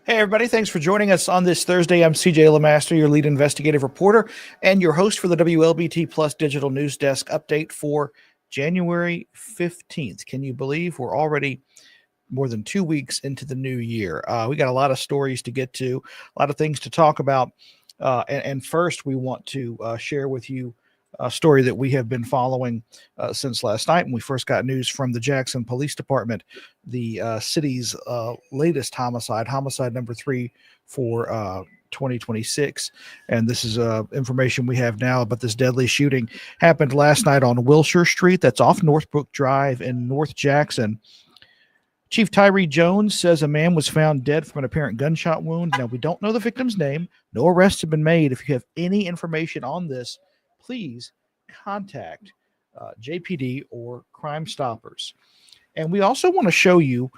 Hey, everybody. Thanks for joining us on this Thursday. I'm CJ LeMaster, your lead investigative reporter and your host for the WLBT Plus Digital News Desk update for January 15th. Can you believe we're already more than 2 weeks into the new year? We got a lot of stories to get to, a lot of things to talk about. And first, we want to share with you a story that we have been following since last night when we first got news from the Jackson Police Department, the city's latest homicide number 3 for 2026. And this is information we have now about this deadly shooting. Happened last night on Wilshire Street. That's off Northbrook Drive in North Jackson. Chief Tyree Jones says a man was found dead from an apparent gunshot wound. Now, we don't know the victim's name. No arrests have been made. If you have any information on this, please contact JPD or Crime Stoppers. And we also want to show you,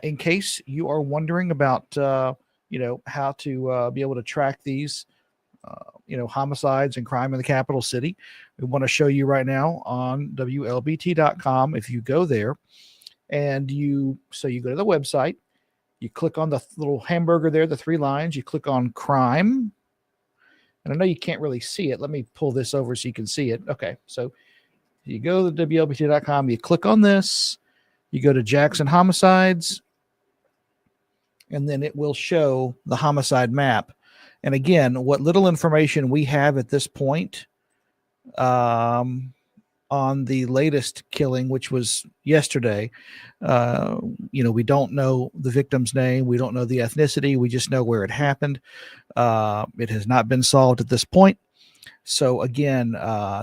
in case you are wondering about, how to be able to track these, homicides and crime in the capital city. We want to show you right now on WLBT.com. If you go there and you go to the website, you click on the little hamburger there, the 3 lines, you click on crime. And I know you can't really see it. Let me pull this over so you can see it. Okay, so you go to WLBT.com, you click on this, you go to Jackson Homicides, and then it will show the homicide map. And again, what little information we have at this point on the latest killing, which was yesterday, we don't know the victim's name. We don't know the ethnicity. We just know where it happened. It has not been solved at this point. So again,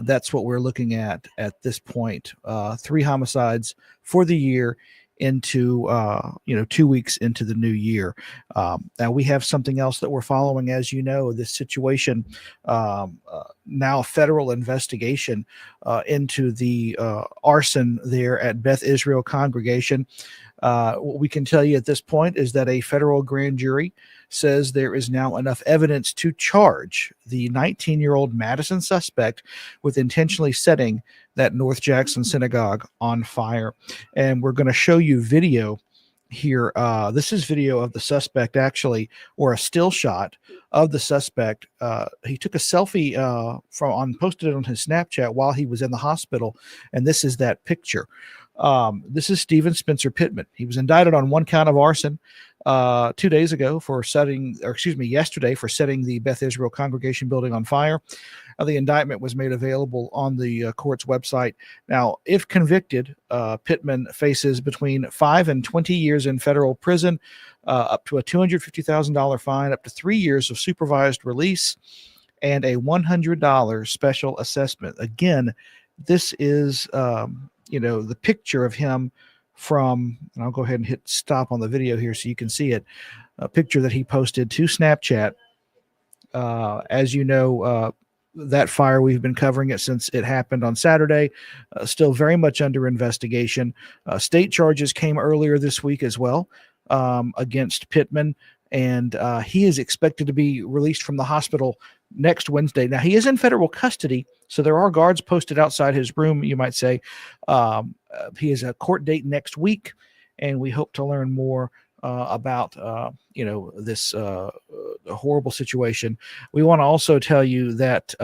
that's what we're looking at this point. 3 homicides for the year into 2 weeks into the new year. Now we have something else that we're following. As you know, this situation, now a federal investigation into the arson there at Beth Israel Congregation. What we can tell you at this point is that a federal grand jury says there is now enough evidence to charge the 19-year-old Madison suspect with intentionally setting that North Jackson synagogue on fire. And we're going to show you video here. This is video of the suspect, actually, or a still shot of the suspect. He took a selfie posted it on his Snapchat while he was in the hospital, and this is that picture. This is Stephen Spencer Pittman. He was indicted on 1 count of arson 2 days ago yesterday for setting the Beth Israel Congregation building on fire. The indictment was made available on the court's website. Now, if convicted, Pittman faces between 5 and 20 years in federal prison, up to a $250,000 fine, up to 3 years of supervised release, and a $100 special assessment. Again, this is the picture of him from, and I'll go ahead and hit stop on the video here so you can see it, a picture that he posted to Snapchat. As you know, that fire, we've been covering it since it happened on Saturday. Still very much under investigation. State charges came earlier this week as well against Pittman, and he is expected to be released from the hospital next Wednesday. Now, he is in federal custody, so there are guards posted outside his room, you might say. He has a court date next week, and we hope to learn more about this horrible situation. We want to also tell you that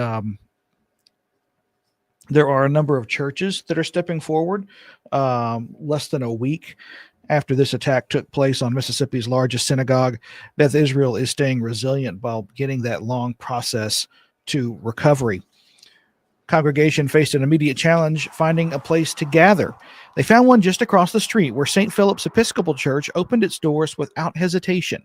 there are a number of churches that are stepping forward less than a week after this attack took place on Mississippi's largest synagogue. Beth Israel is staying resilient while getting that long process to recovery. Congregation faced an immediate challenge finding a place to gather. They found one just across the street where St. Philip's Episcopal Church opened its doors without hesitation.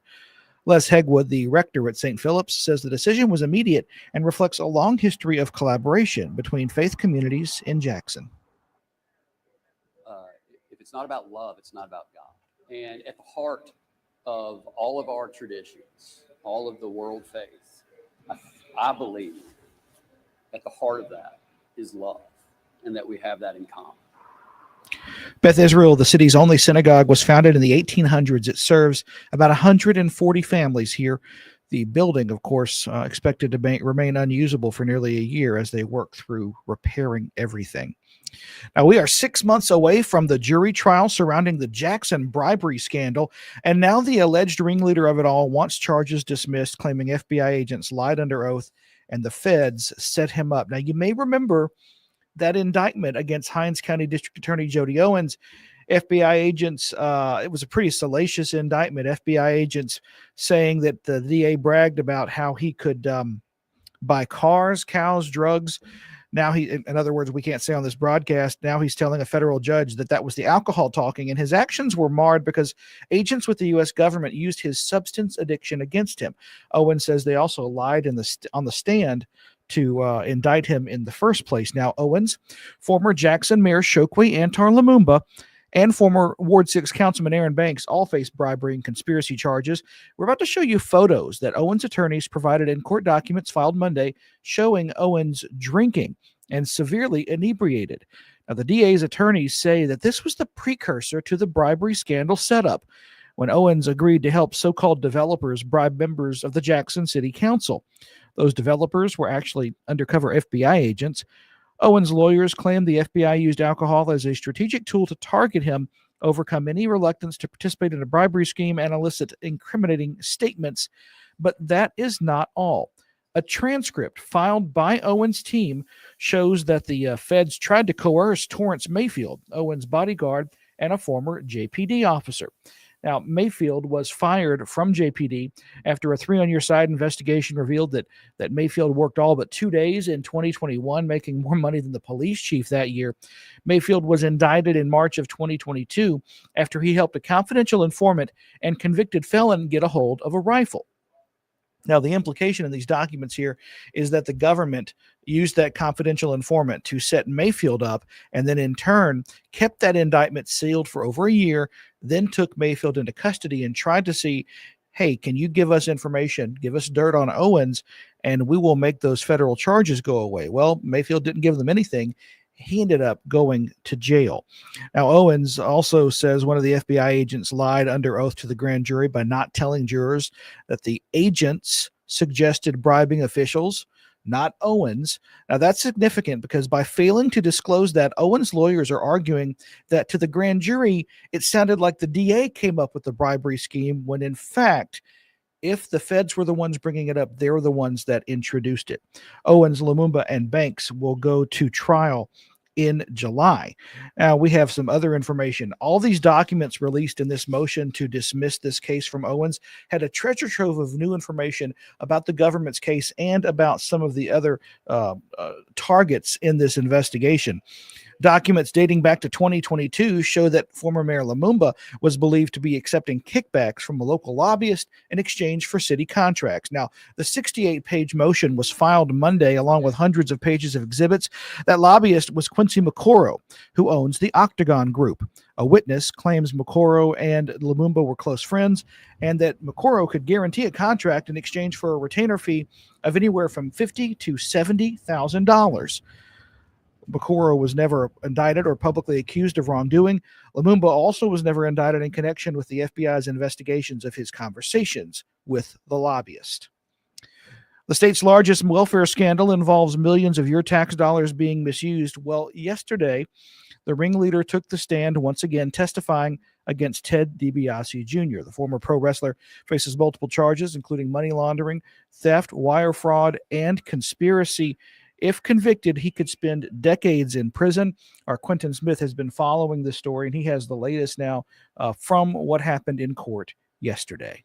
Les Hegwood, the rector at St. Philip's, says the decision was immediate and reflects a long history of collaboration between faith communities in Jackson. If it's not about love, it's not about God. And at the heart of all of our traditions, all of the world faith, I believe at the heart of that is love, and that we have that in common. Beth Israel, the city's only synagogue, was founded in the 1800s. It serves about 140 families here. The building, of course, expected to remain unusable for nearly a year as they work through repairing everything. Now, we are 6 months away from the jury trial surrounding the Jackson bribery scandal, and now the alleged ringleader of it all wants charges dismissed, claiming FBI agents lied under oath and the feds set him up. Now, you may remember that indictment against Hinds County District Attorney Jody Owens. FBI agents, it was a pretty salacious indictment. FBI agents saying that the DA bragged about how he could buy cars, cows, drugs. Now in other words, we can't say on this broadcast, now he's telling a federal judge that was the alcohol talking, and his actions were marred because agents with the U.S. government used his substance addiction against him. Owens says they also lied on the stand to indict him in the first place. Now, Owens, former Jackson Mayor Chokwe Antar Lumumba, and former Ward 6 Councilman Aaron Banks all face bribery and conspiracy charges. We're about to show you photos that Owens' attorneys provided in court documents filed Monday showing Owens drinking and severely inebriated. Now, the DA's attorneys say that this was the precursor to the bribery scandal setup when Owens agreed to help so-called developers bribe members of the Jackson City Council. Those developers were actually undercover FBI agents. Owens' lawyers claim the FBI used alcohol as a strategic tool to target him, overcome any reluctance to participate in a bribery scheme, and elicit incriminating statements. But that is not all. A transcript filed by Owens' team shows that the feds tried to coerce Torrance Mayfield, Owens' bodyguard, and a former JPD officer. Now, Mayfield was fired from JPD after a 3-on-your-side investigation revealed that Mayfield worked all but 2 days in 2021, making more money than the police chief that year. Mayfield was indicted in March of 2022 after he helped a confidential informant and convicted felon get a hold of a rifle. Now, the implication in these documents here is that the government used that confidential informant to set Mayfield up, and then in turn kept that indictment sealed for over a year, then took Mayfield into custody and tried to see, hey, can you give us information, give us dirt on Owens, and we will make those federal charges go away. Well, Mayfield didn't give them anything. He ended up going to jail. Now, Owens also says one of the FBI agents lied under oath to the grand jury by not telling jurors that the agents suggested bribing officials, not Owens. Now, that's significant because by failing to disclose that, Owens' lawyers are arguing that to the grand jury, it sounded like the DA came up with the bribery scheme, when in fact, if the feds were the ones bringing it up, they were the ones that introduced it. Owens, Lumumba, and Banks will go to trial in July. Now, we have some other information. All these documents released in this motion to dismiss this case from Owens had a treasure trove of new information about the government's case and about some of the other targets in this investigation. Documents dating back to 2022 show that former Mayor Lumumba was believed to be accepting kickbacks from a local lobbyist in exchange for city contracts. Now, the 68-page motion was filed Monday along with hundreds of pages of exhibits. That lobbyist was Quincy Makoro, who owns the Octagon Group. A witness claims Makoro and Lumumba were close friends and that Makoro could guarantee a contract in exchange for a retainer fee of anywhere from $50,000 to $70,000. Makoro was never indicted or publicly accused of wrongdoing. Lumumba also was never indicted in connection with the FBI's investigations of his conversations with the lobbyist. The state's largest welfare scandal involves millions of your tax dollars being misused. Well, yesterday, the ringleader took the stand once again, testifying against Ted DiBiase Jr. The former pro wrestler faces multiple charges, including money laundering, theft, wire fraud, and conspiracy. If convicted, he could spend decades in prison. Our Quentin Smith has been following this story, and he has the latest now from what happened in court yesterday.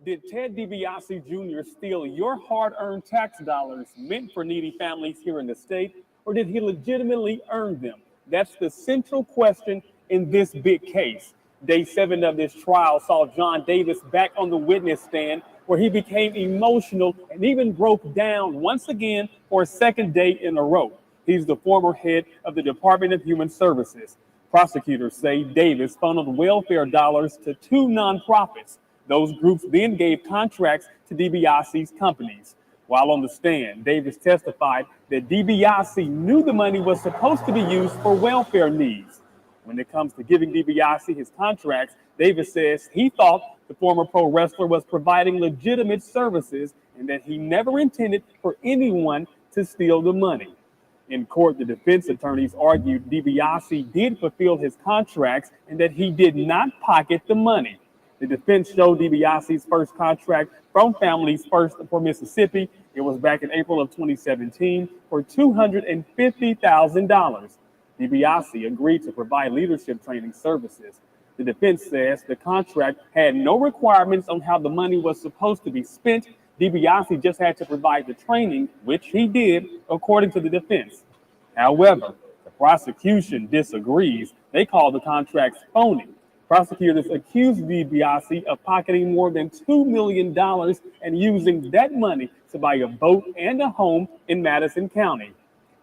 Did Ted DiBiase Jr. steal your hard-earned tax dollars meant for needy families here in the state, or did he legitimately earn them? That's the central question in this big case. Day 7 of this trial saw John Davis back on the witness stand, where he became emotional and even broke down once again for a second day in a row. He's the former head of the Department of Human Services. Prosecutors say Davis funneled welfare dollars to 2 nonprofits. Those groups then gave contracts to DiBiase's companies. While on the stand, Davis testified that DiBiase knew the money was supposed to be used for welfare needs. When it comes to giving DiBiase his contracts, Davis says he thought the former pro wrestler was providing legitimate services and that he never intended for anyone to steal the money. In court, the defense attorneys argued DiBiase did fulfill his contracts and that he did not pocket the money. The defense showed DiBiase's first contract from Families First for Mississippi. It was back in April of 2017 for $250,000. DiBiase agreed to provide leadership training services. The defense says the contract had no requirements on how the money was supposed to be spent. DiBiase just had to provide the training, which he did, according to the defense. However, the prosecution disagrees. They call the contracts phony. Prosecutors accused DiBiase of pocketing more than $2 million and using that money to buy a boat and a home in Madison County.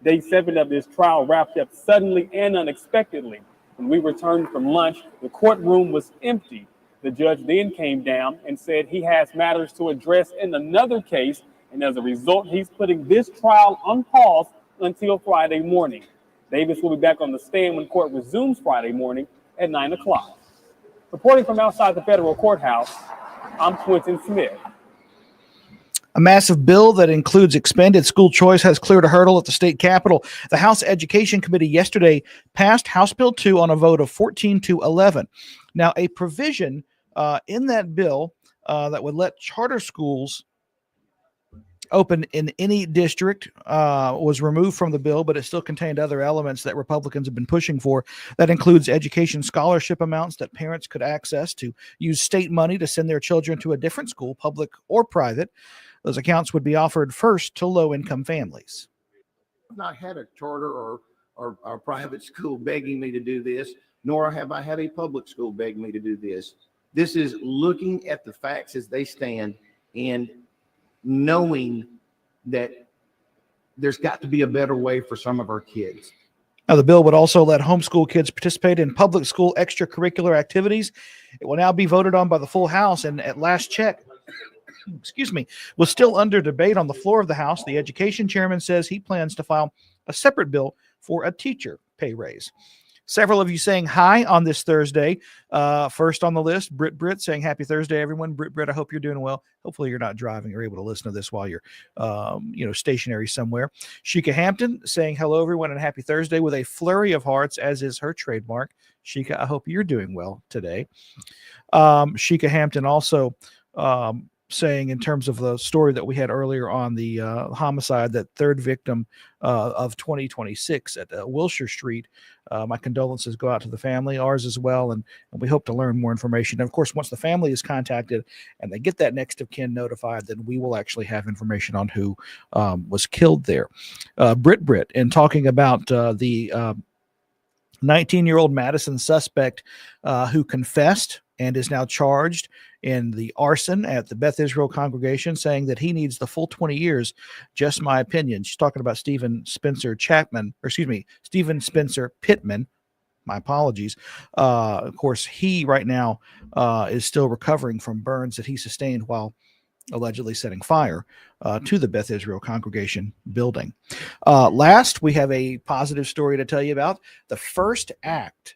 Day 7 of this trial wrapped up suddenly and unexpectedly. When we returned from lunch, the courtroom was empty. The judge then came down and said he has matters to address in another case, and as a result, he's putting this trial on pause until Friday morning. Davis will be back on the stand when court resumes Friday morning at 9 o'clock. Reporting from outside the federal courthouse, I'm Quentin Smith. A massive bill that includes expanded school choice has cleared a hurdle at the state capitol. The House Education Committee yesterday passed House Bill 2 on a vote of 14-11. Now, a provision in that bill that would let charter schools open in any district was removed from the bill, but it still contained other elements that Republicans have been pushing for. That includes education scholarship amounts that parents could access to use state money to send their children to a different school, public or private. Those accounts would be offered first to low-income families. I've not had a charter or a private school begging me to do this, nor have I had a public school beg me to do this. This is looking at the facts as they stand and knowing that there's got to be a better way for some of our kids. Now, the bill would also let homeschool kids participate in public school extracurricular activities. It will now be voted on by the full House, and at last check, was still under debate on the floor of the House. The education chairman says he plans to file a separate bill for a teacher pay raise. Several of you saying hi on this Thursday. First on the list, Britt saying happy Thursday, everyone. Britt, I hope you're doing well. Hopefully you're not driving. You're able to listen to this while you're, stationary somewhere. Sheikah Hampton saying hello, everyone, and happy Thursday with a flurry of hearts, as is her trademark. Sheikah, I hope you're doing well today. Sheikah Hampton also saying, in terms of the story that we had earlier on the homicide, that third victim of 2026 at Wilshire Street. My condolences go out to the family, ours as well, and we hope to learn more information. And of course, once the family is contacted and they get that next of kin notified, then we will actually have information on who was killed there. Brit, in talking about the 19-year-old Madison suspect who confessed and is now charged in the arson at the Beth Israel congregation, saying that he needs the full 20 years. Just my opinion. She's talking about Stephen Spencer Pittman. My apologies. Of course, he right now is still recovering from burns that he sustained while allegedly setting fire to the Beth Israel congregation building. Last, we have a positive story to tell you about. The first act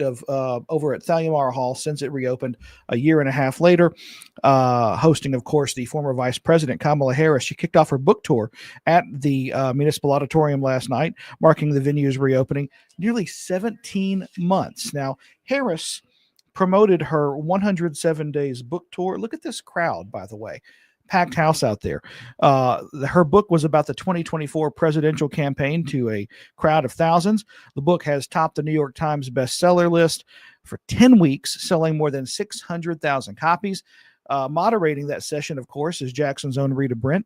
of over at Thalliamar Hall since it reopened a year and a half later, hosting, of course, the former Vice President Kamala Harris. She kicked off her book tour at the Municipal Auditorium last night, marking the venue's reopening. Nearly 17 months. Now, Harris promoted her 107 days book tour. Look at this crowd, by the way. Packed house out there. Her book was about the 2024 presidential campaign to a crowd of thousands. The book has topped the New York Times bestseller list for 10 weeks, selling more than 600,000 copies. Moderating that session, of course, is Jackson's own Rita Brent,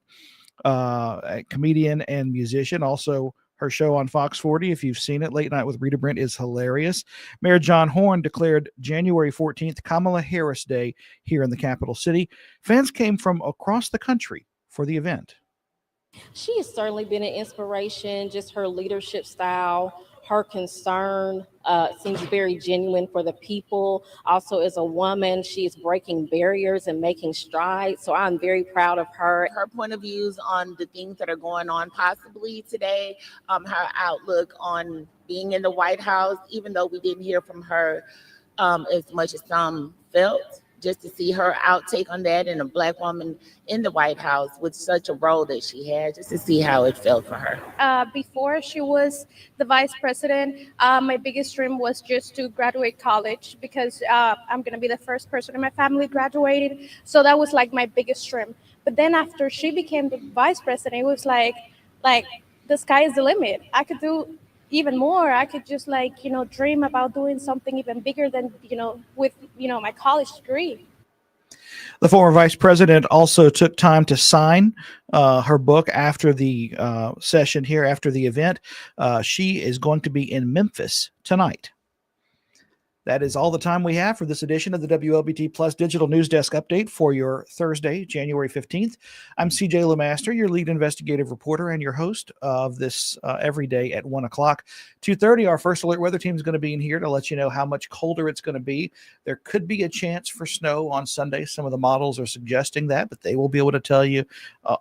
a comedian and musician. Also, her show on Fox 40, if you've seen it, Late Night with Rita Brent, is hilarious. Mayor John Horn declared January 14th Kamala Harris Day here in the capital city. Fans came from across the country for the event. She has certainly been an inspiration, just her leadership style, her concern seems very genuine for the people. Also, as a woman, she is breaking barriers and making strides. So I'm very proud of her. Her point of views on the things that are going on possibly today, her outlook on being in the White House, even though we didn't hear from her as much as some felt. Just to see her outtake on that, and a Black woman in the White House with such a role that she had, just to see how it felt for her. Before she was the vice president, my biggest dream was just to graduate college, because I'm going to be the first person in my family graduated. So that was like my biggest dream. But then after she became the vice president, it was like the sky is the limit. I could do even more. I could just dream about doing something even bigger than, with, my college degree. The former vice president also took time to sign her book after the session here, after the event. She is going to be in Memphis tonight. That is all the time we have for this edition of the WLBT Plus Digital News Desk Update for your Thursday, January 15th. I'm CJ Lemaster, your lead investigative reporter and your host of this every day at 1 o'clock. 2:30, our First Alert Weather Team is going to be in here to let you know how much colder it's going to be. There could be a chance for snow on Sunday. Some of the models are suggesting that, but they will be able to tell you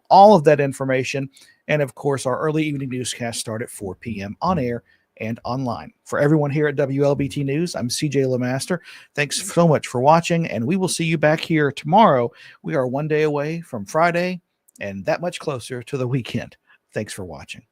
all of that information. And, of course, our early evening newscast start at 4 p.m. on air and online. For everyone here at WLBT News, I'm CJ Lemaster. Thanks so much for watching, and we will see you back here tomorrow. We are one day away from Friday and that much closer to the weekend. Thanks for watching.